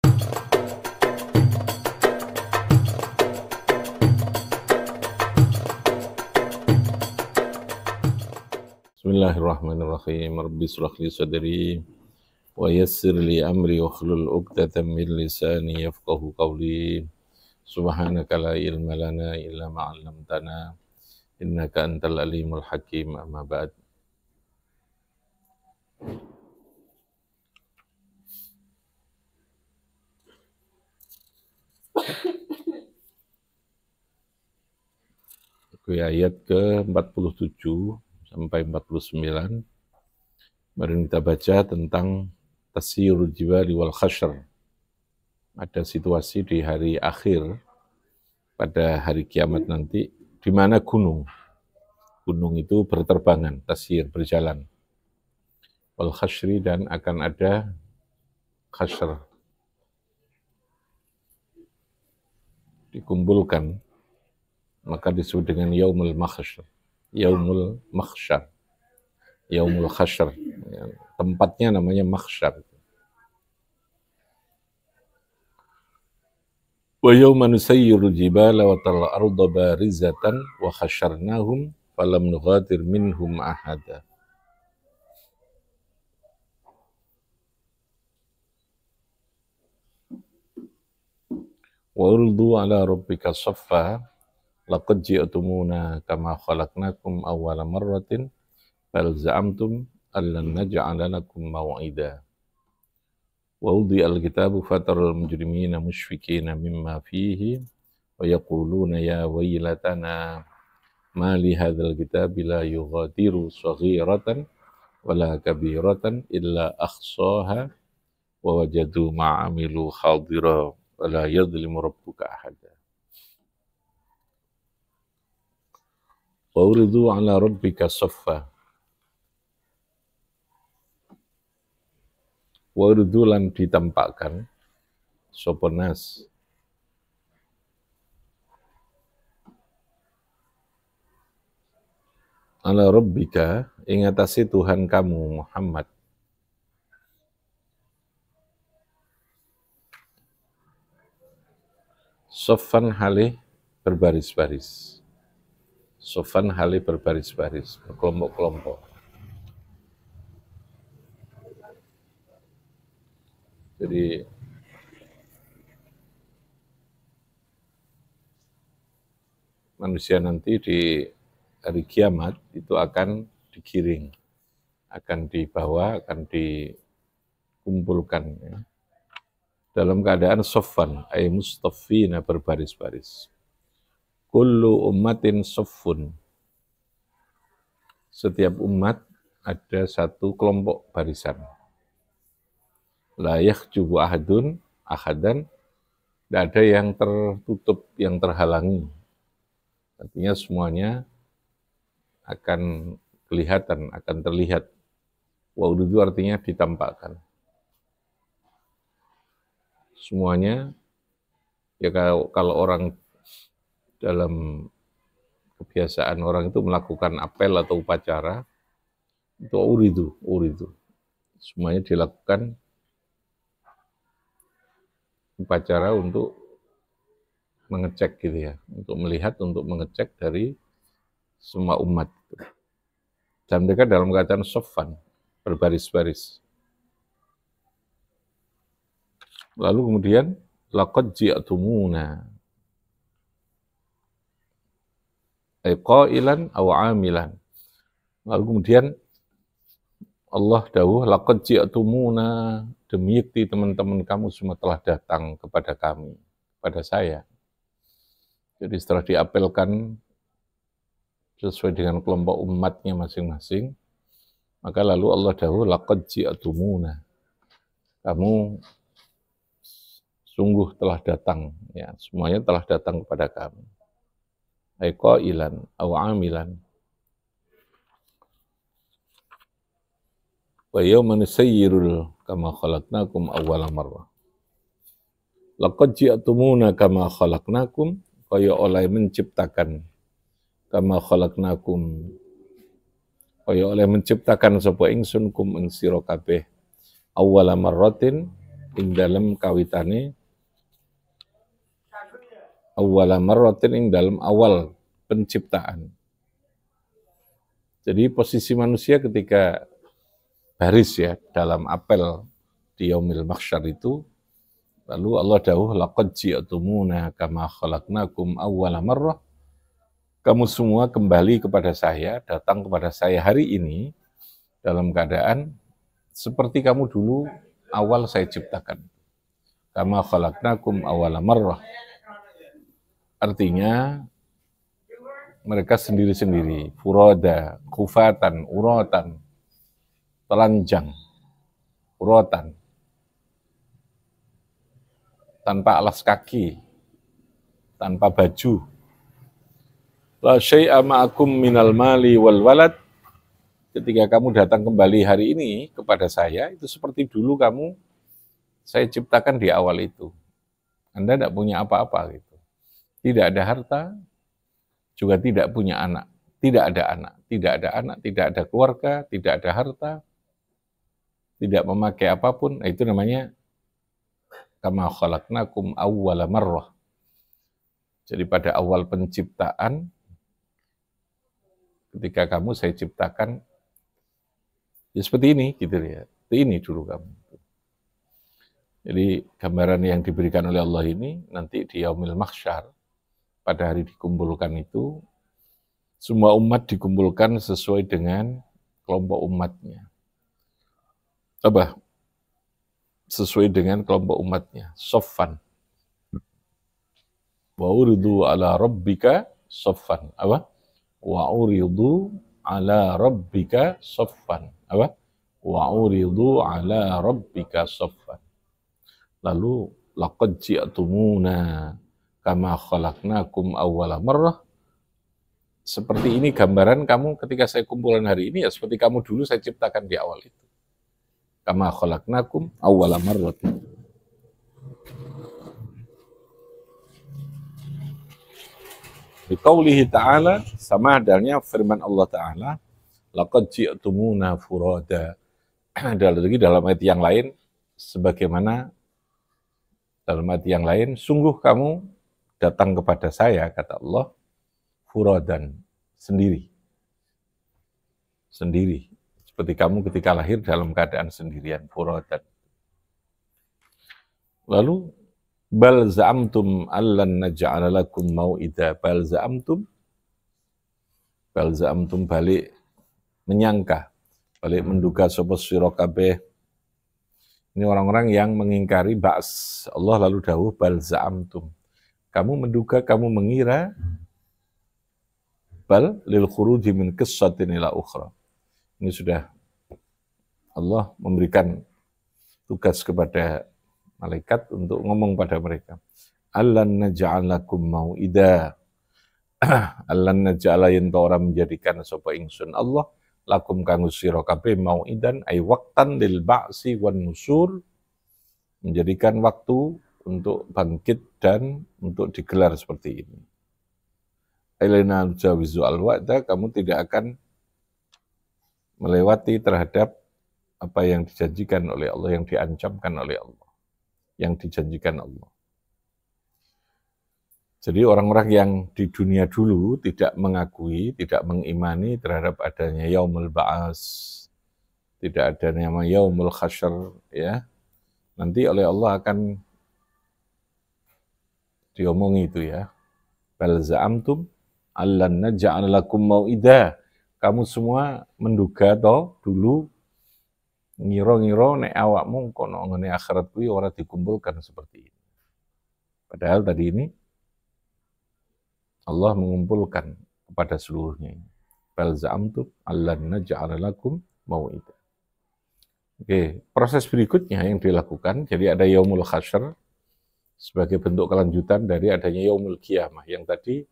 Bismillahirrahmanirrahim. Rabbi shrah li sadri wa yassir li amri wa hlul 'uqdatam min lisani yafqahu qawli. Subhanaka la ilma lana illa ma 'allamtana innaka antal alimul hakim. Amma ba'd. Ayat ke-47 sampai 49. Mari kita baca tentang tasyirul jibali wal khasyr. Ada situasi di hari akhir pada hari kiamat nanti di mana gunung itu berterbangan, tasyir, berjalan. Wal khasyri, dan akan ada khasyr, dikumpulkan, maka disebut dengan yaumul mahsyar. Yaumul mahsyar, yaumul khasyr, tempatnya namanya mahsyar. Wa yawma nusayyirul jibala wa taral arda barizatan wa khasyarnahum falam nughadir minhum ahada. Wa urdu ala rabbika saffa laqad ji'tumuna kama khalaqnakum awwala marratin bal za'amtum allan naj'ala lakum maw'ida. Wa wudi al-kitabu fataral mujrimina mushfikina mimma fihi wa yaquluna ya waylatana ma li hadzal kitabi la yughadiru saghiratan wala kabiratan illa ahsaha wa wajadu ma 'amilu hadira wa la yadhlimu rabbuka ahada. Wa uridu ala rabbika saffa. Wa uridu, lan ditampakkan sapa nas ala rabbika, ing atase Tuhan kamu Muhammad, saffan halih berbaris-baris. Saffan halih berbaris-baris, berkelompok-kelompok. Jadi manusia nanti di hari kiamat itu akan digiring, akan dibawa, akan dikumpulkan, ya, dalam keadaan saffan, ay mustaffina, berbaris-baris. Kullu ummatin saffun. Setiap umat ada satu kelompok barisan. La yakhjubu ahadun ahadan, tidak ada yang tertutup, yang terhalangi. Artinya semuanya akan kelihatan, akan terlihat. Wa ududu artinya ditampakkan. Semuanya, ya kalau orang dalam kebiasaan orang itu melakukan apel atau upacara, itu uridu. Semuanya dilakukan upacara untuk mengecek gitu ya, untuk melihat, untuk mengecek dari semua umat. Dan mereka dalam keadaan saffan, berbaris-baris. Lalu kemudian laqad ji'tumuna, ay qailan aw amilan. Lalu kemudian Allah dawuh, laqad ji'tumuna, demi teman-teman kamu semua telah datang kepada kami, kepada saya. Jadi setelah diapelkan sesuai dengan kelompok umatnya masing-masing, maka lalu Allah dawuh, laqad ji'tumuna, kamu sungguh telah datang, ya, semuanya telah datang kepada kami. Ay qailan aw amilan. Wa yawma nusayyirul kama khalaqnakum awwala marrah. Laqad ji'tumuna kama khalaqnakum, kaya oleh menciptakan, kama khalaqnakum, kaya oleh menciptakan sapa ingsun kum ing sira kabeh awwala marratin, ing dalam kawitane awwala marratin ing dalam awal penciptaan. Jadi posisi manusia ketika baris ya dalam apel di yaumil mahsyar itu, lalu Allah dawuh laqad ji'tumuna kama khalaqnakum awwala marrah. Kamu semua kembali kepada saya, datang kepada saya hari ini dalam keadaan seperti kamu dulu awal saya ciptakan. Kama khalaqnakum awwala marrah. Artinya mereka sendiri-sendiri, furada, khufatan, uratan, telanjang, uratan, tanpa alas kaki, tanpa baju. La syai'a ma'akum minal mali wal walad. Ketika kamu datang kembali hari ini kepada saya, itu seperti dulu saya ciptakan di awal itu. Anda tidak punya apa-apa gitu. Tidak ada harta, juga tidak punya anak. Tidak ada anak, tidak ada keluarga, tidak ada harta, tidak memakai apapun. Itu namanya kama khalaqnakum awwala marrah. Jadi pada awal penciptaan, ketika saya ciptakan, ya seperti ini, gitu ya. Ini dulu kamu. Jadi gambaran yang diberikan oleh Allah ini, nanti di yaumil mahsyar, pada hari dikumpulkan itu, semua umat dikumpulkan sesuai dengan kelompok umatnya. Apa? Sesuai dengan kelompok umatnya. Soffan. Wa uridu ala rabbika soffan. Apa? Wa uridu ala rabbika soffan. Apa? Wa uridu ala rabbika soffan. Lalu laqad ji'tumuna kama khalaqnakum awwala marrah. Seperti ini gambaran kamu ketika saya kumpulan hari ini, ya seperti kamu dulu saya ciptakan di awal itu. Kama khalaqnakum awwala marrah. Biqaulihi ta'ala, sama halnya firman Allah Ta'ala, laqad ji'tumuna furada. Dalam ayat yang lain, sebagaimana dalam ayat yang lain, sungguh kamu datang kepada saya, kata Allah, furadan, sendiri. Sendiri. Seperti kamu ketika lahir dalam keadaan sendirian, furadan. Lalu, bal za'amtum allan naj'ala lakum mau'ida. Bal za'amtum balik menyangka, balik menduga sapa sira kabeh. Ini orang-orang yang mengingkari ba's. Allah lalu dawuh bal za'amtum. Kamu menduga, kamu mengira, bal lil khuruji min qissatin ila ukhra. Ini sudah Allah memberikan tugas kepada malaikat untuk ngomong pada mereka. Allan naj'al lakum mau'ida. Allan naj'ala yen ora menjadikan sapa ingsun Allah lakum kanggo sira kabeh mau'idan ay waqtan lil ba'si wan nusur, menjadikan waktu untuk bangkit dan untuk digelar seperti ini. Ailana jawizu al-wa'da, kamu tidak akan melewati terhadap apa yang dijanjikan oleh Allah, yang diancamkan oleh Allah, yang dijanjikan Allah. Jadi orang-orang yang di dunia dulu tidak mengakui, tidak mengimani terhadap adanya yaumul ba'as, tidak ada nama yaumul khasyr, ya. Nanti oleh Allah akan diomongi itu ya. Bal za'amtum allan naj'al lakum mau'ida. Kamu semua menduga toh dulu ngira-ngira nek awakmu kono ngene akhirat kuwi ora dikumpulkan seperti ini. Padahal tadi ini Allah mengumpulkan kepada seluruhnya. Bal za'amtum allan naj'al lakum mau'ida. Oke, proses berikutnya yang dilakukan, jadi ada yaumul khasyr sebagai bentuk kelanjutan dari adanya yaumul qiyamah yang tadi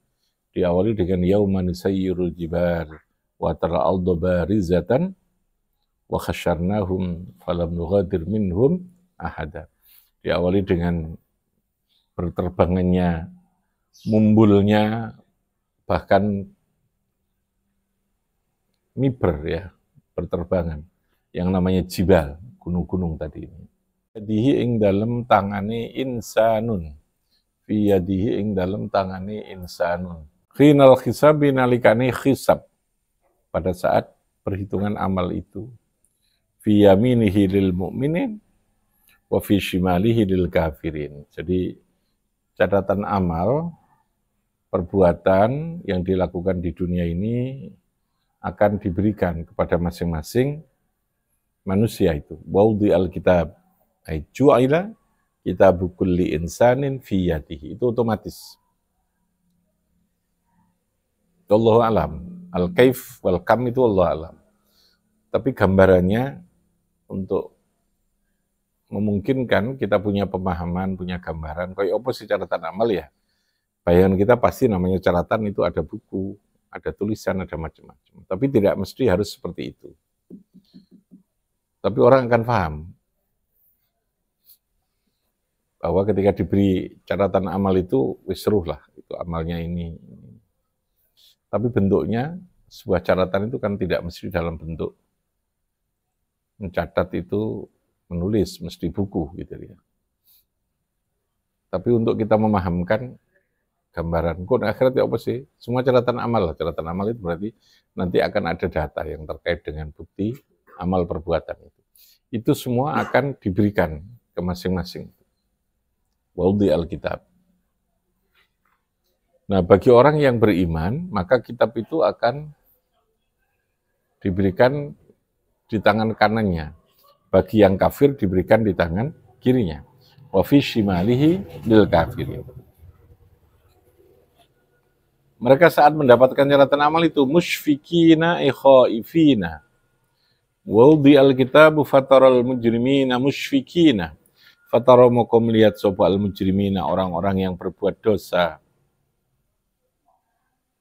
diawali dengan yauman sayyirul jibal wa tara al-arda barizatan wa khasyarnahum falam nughadir minhum ahada. Diawali dengan berterbangannya, mumbulnya, bahkan miber ya, berterbangan yang namanya jibal, gunung-gunung tadi ini. Yadihi ing dalem tangane insanun. Fi yadihi ing dalem tangane insanun. Khinal khisabi nalikane khisab. Pada saat perhitungan amal itu. Fi yaminihi lil mu'minin wa fi shimalihi lil kafirin. Jadi catatan amal perbuatan yang dilakukan di dunia ini akan diberikan kepada masing-masing manusia itu. Waudi al-kitab ay ju'ila kitabu kulli insanin fi yadihi. Itu otomatis. Wallahu alam. Al-kaif wal kam itu Allah alam. Tapi gambarannya untuk memungkinkan kita punya pemahaman, punya gambaran. Kayak apa sih catatan amal ya? Bayangan kita pasti namanya catatan itu ada buku, ada tulisan, ada macam-macam. Tapi tidak mesti harus seperti itu. Tapi orang akan paham bahwa ketika diberi catatan amal itu, wis seruh lah, itu amalnya ini. Tapi bentuknya, sebuah catatan itu kan tidak mesti dalam bentuk mencatat itu menulis, mesti buku gitu ya. Tapi untuk kita memahamkan gambaran, kok akhirat ya apa sih? Semua catatan amal lah. Catatan amal itu berarti nanti akan ada data yang terkait dengan bukti amal perbuatan itu. Itu semua akan diberikan ke masing-masing. Waudi al-kitab. Nah, bagi orang yang beriman, maka kitab itu akan diberikan di tangan kanannya. Bagi yang kafir diberikan di tangan kirinya. Wa fi shimalihi lil kafirin. Mereka saat mendapatkan catatan amal itu musyfikina khaifina. Wudi al-kitabu fataral mujrimina musyfikina. Fatara moko melihat sapa al-mujrimina orang-orang yang berbuat dosa.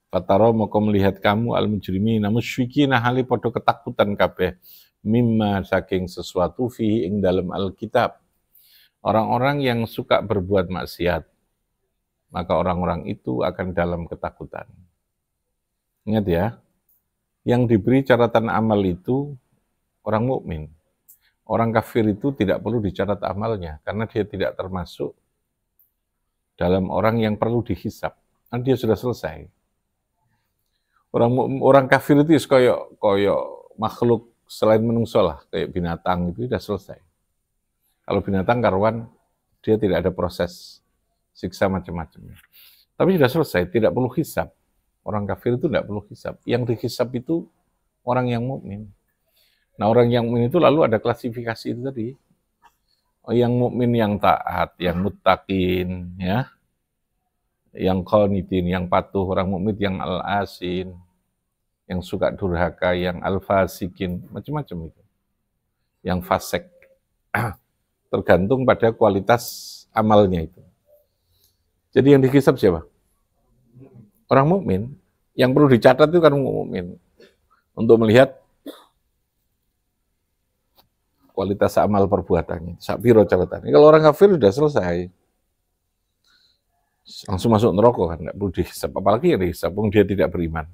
Fatara moko melihat kamu al-mujrimina musyfikina hali padha ketakutan kabeh mimma saking sesuatu fihi ing dalam al-kitab. Orang-orang yang suka berbuat maksiat, maka orang-orang itu akan dalam ketakutan. Ingat ya, yang diberi catatan amal itu orang mukmin. Orang kafir itu tidak perlu dicatat amalnya, karena dia tidak termasuk dalam orang yang perlu dihisab. Kan dia sudah selesai. Orang kafir itu koyok makhluk selain menungso lah, kayak binatang itu sudah selesai. Kalau binatang karuan, dia tidak ada proses siksa macam-macam. Tapi sudah selesai, tidak perlu hisab. Orang kafir itu tidak perlu hisab. Yang dihisab itu orang yang mukmin. Nah, orang yang mukmin itu lalu ada klasifikasi itu tadi. Yang mukmin yang taat, yang muttaqin, ya. Yang qanitin, yang patuh, orang mukmin yang al-asin, yang suka durhaka, yang al-fasikin, macam-macam itu. Yang fasik. Tergantung pada kualitas amalnya itu. Jadi yang dihisab siapa? Orang mukmin. Yang perlu dicatat itu kan mukmin. Untuk melihat kualitas amal perbuatannya. Sakpiro catatannya. Kalau orang kafir sudah selesai. Langsung masuk neraka kan, enggak perlu dihisab. Apalagi yang dihisab, dia tidak beriman.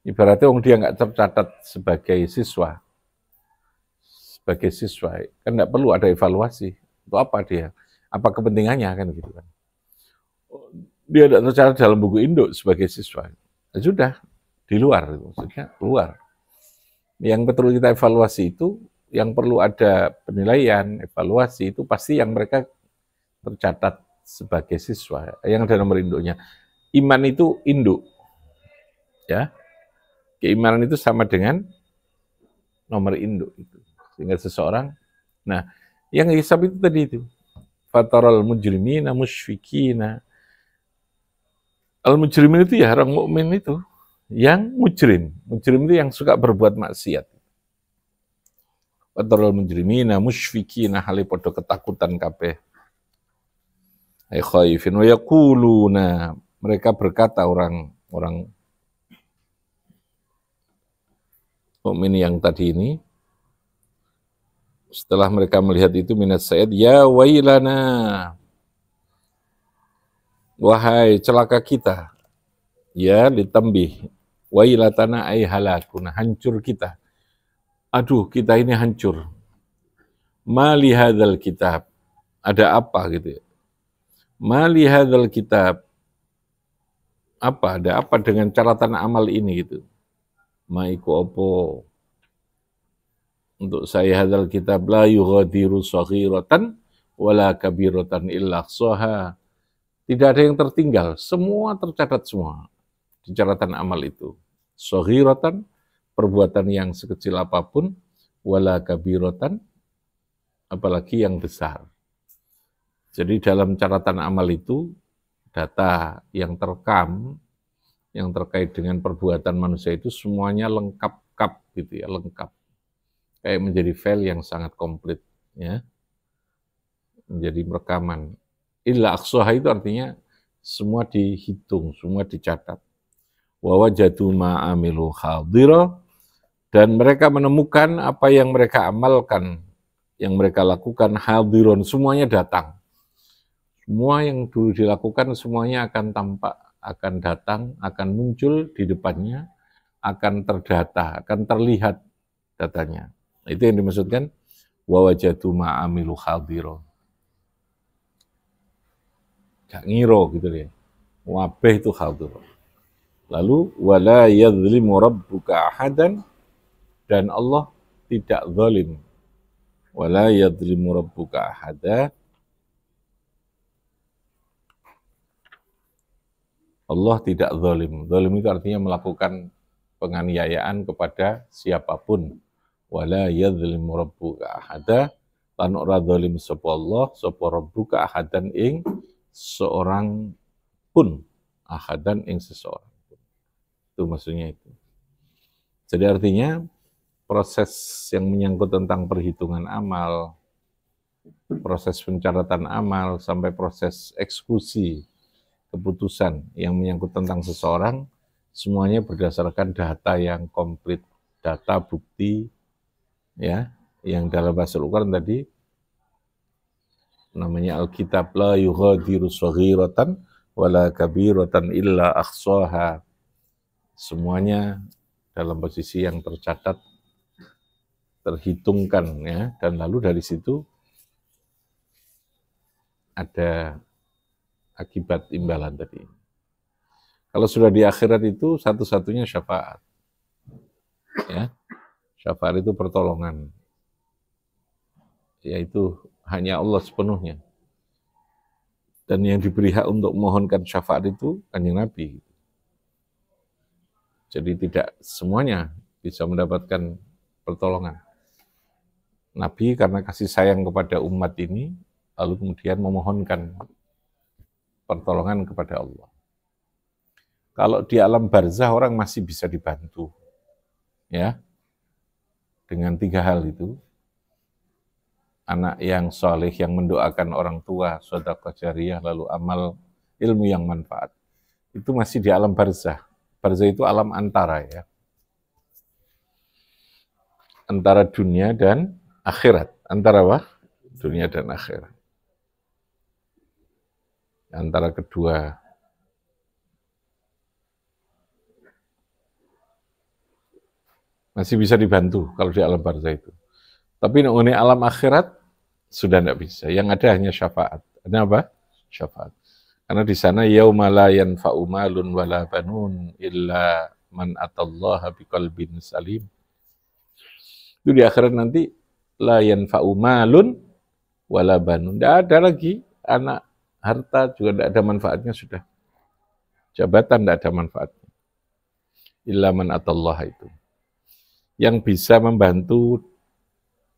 Ibaratnya dia nggak tercatat sebagai siswa. Sebagai siswa, kan nggak perlu ada evaluasi. Untuk apa dia? Apa kepentingannya kan gitu kan? Dia tidak tercatat dalam buku induk sebagai siswa. Ya sudah, di luar, maksudnya keluar. Yang perlu kita evaluasi itu, yang perlu ada penilaian, evaluasi itu pasti yang mereka tercatat sebagai siswa. Yang ada nomor induknya. Iman itu induk, ya. Keimanan itu sama dengan nomor induk itu. Sehingga seseorang, nah, yang hisab itu tadi itu. Fataral mujrimina musyfikina. Al-mujrimin itu ya orang mukmin itu. Yang mujrim. Mujrim itu yang suka berbuat maksiat. Fataral mujrimina musyfikina halipodo ketakutan kabeh. Ay khaifin wa yaquluna. Mereka berkata orang mukmin yang tadi ini, setelah mereka melihat itu minat sa'id, ya wailana, wahai celaka kita, ya ditambih, wailatana ay halakuna, hancur kita. Aduh, kita ini hancur. Ma li hadzal kitab. Ada apa gitu ya? Ma li hadzal kitab. Apa? Ada apa dengan catatan amal ini gitu? Ma iku opo untuk saya hadzal kitab la yughadiru shaghiratan wala kabiratan illa ahsaha. Tidak ada yang tertinggal, semua tercatat semua di catatan amal itu. Shaghiratan, perbuatan yang sekecil apapun, wala kabiratan, apalagi yang besar. Jadi dalam catatan amal itu, data yang terekam, yang terkait dengan perbuatan manusia itu semuanya lengkap gitu ya, lengkap. Kayak menjadi file yang sangat komplit, ya, menjadi rekaman. Illa aqsaha itu artinya semua dihitung, semua dicatat. Wa wajadu ma'amilu hadira, dan mereka menemukan apa yang mereka amalkan, yang mereka lakukan hadiron, semuanya datang. Semua yang dulu dilakukan semuanya akan tampak, akan datang, akan muncul di depannya, akan terdata, akan terlihat datanya. Itu yang dimaksudkan wa wajadu ma'amilu hadira. Gak ngiro gitu ya. Wabeh itu hadira. Lalu wala yadzlimu rabbuka ahadan, dan Allah tidak zalim. Wala yadzlimu rabbuka ahada. Allah tidak zalim. Zalim itu artinya melakukan penganiayaan kepada siapapun. Wala yadzlimu rabbuka ahada. Lan ora zalim sapa Allah, sapa rabbuka ahadan ing seorang pun. Ahadan ing seseorang. Itu maksudnya itu. Jadi artinya proses yang menyangkut tentang perhitungan amal, proses pencatatan amal, sampai proses eksekusi keputusan yang menyangkut tentang seseorang, semuanya berdasarkan data yang komplit, data bukti, ya, yang dalam bahasa Al-Quran tadi namanya Alkitab, la yughadiru shaghiratan wala kabiratan illa ahsaha. Semuanya dalam posisi yang tercatat, terhitungkan, ya, dan lalu dari situ ada akibat imbalan tadi. Kalau sudah di akhirat itu satu-satunya syafaat, ya, syafaat itu pertolongan, yaitu hanya Allah sepenuhnya. Dan yang diberi hak untuk mohonkan syafaat itu Kanjeng Nabi. Jadi tidak semuanya bisa mendapatkan pertolongan. Nabi karena kasih sayang kepada umat ini, lalu kemudian memohonkan pertolongan kepada Allah. Kalau di alam barzah orang masih bisa dibantu, ya, dengan 3 hal itu. Anak yang soleh yang mendoakan orang tua, sedekah jariyah, lalu amal ilmu yang manfaat. Itu masih di alam barzah. Barzah itu alam antara, ya, antara dunia dan akhirat. Antara apa? Dunia dan akhirat. Antara kedua. Masih bisa dibantu kalau di alam barzah itu. Tapi ini alam akhirat sudah tidak bisa. Yang ada hanya syafaat. Ada apa? Syafaat. Karena di sana yauma la yanfa'u malun wala banun illa man atallaha biqalbin salim. Itu di akhirat nanti la yanfa'u malun wala banun. Tidak ada lagi anak, harta juga tidak ada manfaatnya sudah. Jabatan tidak ada manfaatnya. Illa man atallaha itu. Yang bisa membantu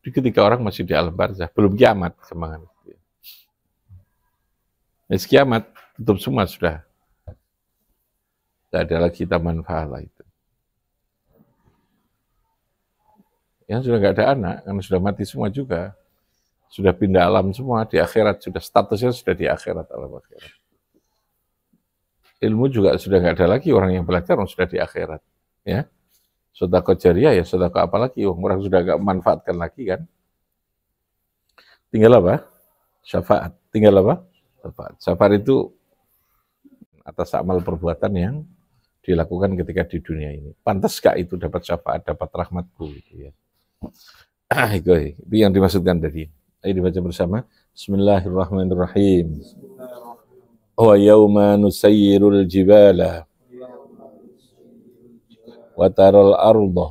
ketika orang masih di alam barzah, belum kiamat semangat. Kiamat tutup semua sudah. Tidak ada lagi taman pahala itu. Yang sudah nggak ada anak, karena sudah mati semua juga. Sudah pindah alam semua, di akhirat sudah, statusnya sudah di akhirat, alam akhirat. Ilmu juga sudah nggak ada lagi, orang yang belajar sudah di akhirat. Ya, sedekah jariyah ya sedekah apa lagi, orang sudah nggak memanfaatkan lagi kan. Tinggal apa? Syafaat. Tinggal apa? Syafaat. Syafaat itu atas amal perbuatan yang dilakukan ketika di dunia ini. Pantas gak itu dapat syafaat, dapat rahmatku gitu ya. Itu yang dimaksudkan tadi. Ayo dibaca bersama. Bismillahirrahmanirrahim. Wa yawma nusayyirul jibala wa taral arda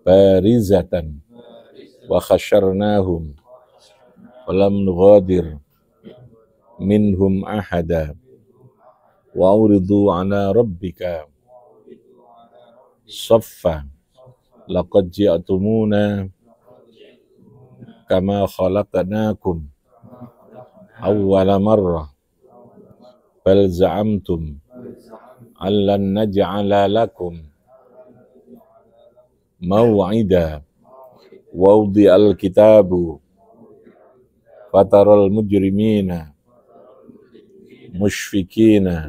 barizatan wa khasyarnahum wa lam nughadir minhum ahada wa uridu ala rabbika saffa laqad ji'tumuna kama khalaqnakum awwala marrah bal za'amtum allan naj'ala lakum maw'ida wa wudi'al kitabu fataral mujrimina mushfikina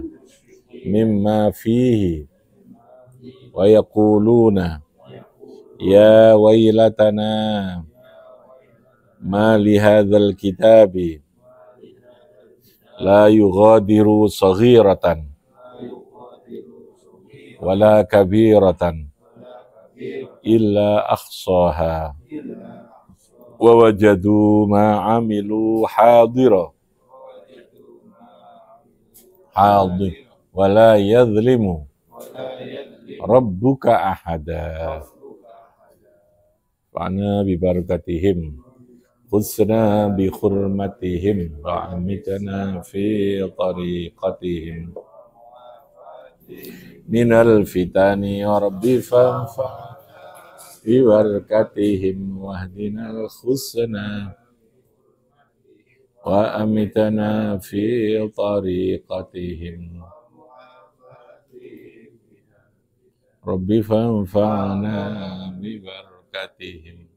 mimma fihi wa yaquluna ya waylatana ma li hadzal kitabi la yughadiru saghiratan wala kabiratan illa ahsaha wa wajadu ma amilu hadira wala yadhlimu rabbuka ahada fa'na bi barakatihim khusna bi khurmatihim wa amitana fi tariqatihim minal fitani ya rabbi fanfa bi barakatihim wahdinal khusna wa amitana fi tariqatihim rabbi fanfa'na bi barakatihim